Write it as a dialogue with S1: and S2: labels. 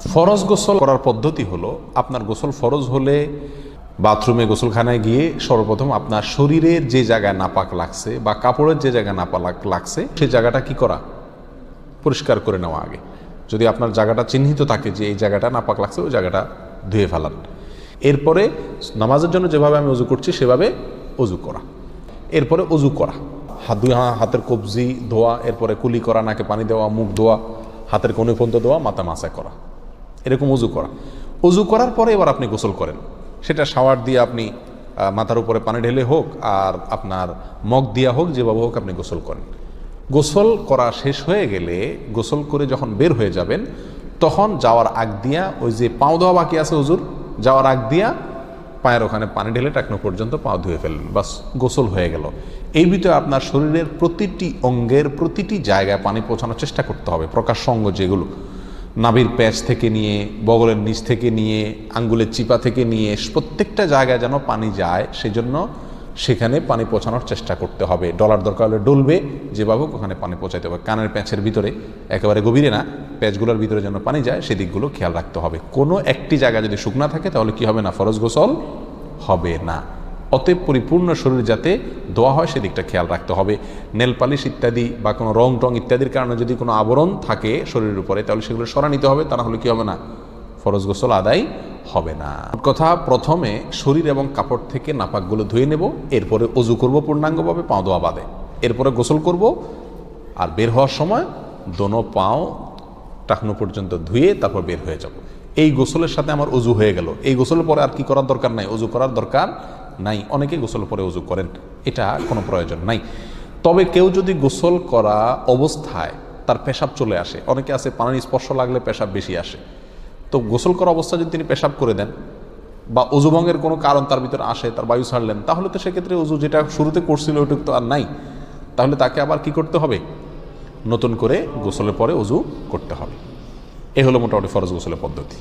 S1: ফরজ গোসল করার পদ্ধতি হলো, আপনার গোসল ফরজ হলে বাথরুমে গোসলখানায় গিয়ে সর্বপ্রথম আপনার শরীরের যে জায়গায় নাপাক লাগছে বা কাপড়ের যে জায়গায় নাপাক লাগছে সেই জায়গাটা কি করা, পরিষ্কার করে নেওয়া আগে। যদি আপনার জায়গাটা চিহ্নিত থাকে যে এই জায়গাটা নাপাক লাগছে, ওই জায়গাটা ধুয়ে ফেলান। এরপরে নামাজের জন্য যেভাবে আমি অজু করছি সেভাবে অজু করা। এরপরে অজু করা, হাতের কবজি ধোয়া, এরপরে কুলি করা, নাকে পানি দেওয়া, মুখ ধোয়া, হাতের কোণে পর্যন্ত ধোয়া, মাথা মাসা করা, এরকম অজু করা। অজু করার পরে এবার আপনি গোসল করেন। সেটা শাওয়ার দিয়ে আপনি মাথার উপরে পানি ঢেলে হোক আর আপনার মগ দিয়া হোক, যেভাবে হোক আপনি গোসল করেন। গোসল করা শেষ হয়ে গেলে, গোসল করে যখন বের হয়ে যাবেন, তখন যাওয়ার আগ দিয়া ওই যে পাও ধোয়া বাকি আছে হুজুর, যাওয়ার আগ দিয়া পায়ের ওখানে পানি ঢেলে টাকনো পর্যন্ত পা ধুয়ে ফেললেন, বাস গোসল হয়ে গেল। এই ভিতরে আপনার শরীরের প্রতিটি অঙ্গের প্রতিটি জায়গায় পানি পৌঁছানোর চেষ্টা করতে হবে। প্রকাশ্য অঙ্গ যেগুলো, নাভির প্যাচ থেকে নিয়ে, বগলের নিচ থেকে নিয়ে, আঙ্গুলের চিপা থেকে নিয়ে, প্রত্যেকটা জায়গায় যেন পানি যায়, সেজন্য সেখানে পানি পৌঁছানোর চেষ্টা করতে হবে। ডলার দরকার হলে ডলবে, যেভাবে ওখানে পানি পৌঁছাতে হবে। কানের প্যাঁচের ভিতরে, একেবারে গভীরে না, প্যাঁচগুলোর ভিতরে যেন পানি যায় সেদিকগুলো খেয়াল রাখতে হবে। কোনো একটি জায়গা যদি শুকনা থাকে তাহলে কি হবে না, ফরজ গোসল হবে না। অতএব পরিপূর্ণ শরীর যাতে ধোয়া হয় সেদিকটা খেয়াল রাখতে হবে। নেল পালিশ ইত্যাদি বা কোনো রং টং ইত্যাদির কারণে যদি কোনো আবরণ থাকে শরীরের উপরে, তাহলে সেগুলো সরা নিতে হবে, তা না হলে কি হবে না, ফরজ গোসল আদায় হবে না। কথা, প্রথমে শরীর এবং কাপড় থেকে নাপাকগুলো ধুয়ে নেব, এরপরে অজু করব পূর্ণাঙ্গভাবে, পাও ধোয়া বাদে। এরপরে গোসল করব, আর বের হওয়ার সময় দোনো পাও টাকনো পর্যন্ত ধুয়ে তারপর বের হয়ে যাব। এই গোসলের সাথে আমার অজু হয়ে গেল। এই গোসলের পরে আর কি করার দরকার নাই, অজু করার দরকার নাই। অনেকে গোসলের পরে অজু করেন, এটা কোনো প্রয়োজন নাই। তবে কেউ যদি গোসল করা অবস্থায় তার পেশাব চলে আসে, অনেকে আছে পানির স্পর্শ লাগলে পেশাব বেশি আসে, তো গোসল করা অবস্থায় যদি তিনি পেশাব করে দেন বা অজু ভঙ্গের কোনো কারণ তার ভিতরে আসে, তার বায়ু ছাড়লেন, তাহলে তো সেক্ষেত্রে অজু যেটা শুরুতে করছিল ওইটুকু তো আর নাই। তাহলে তাকে আবার কি করতে হবে, নতুন করে গোসলের পরে অজু করতে হবে। এ হলো মোটামুটি ফরজ গোসলের পদ্ধতি।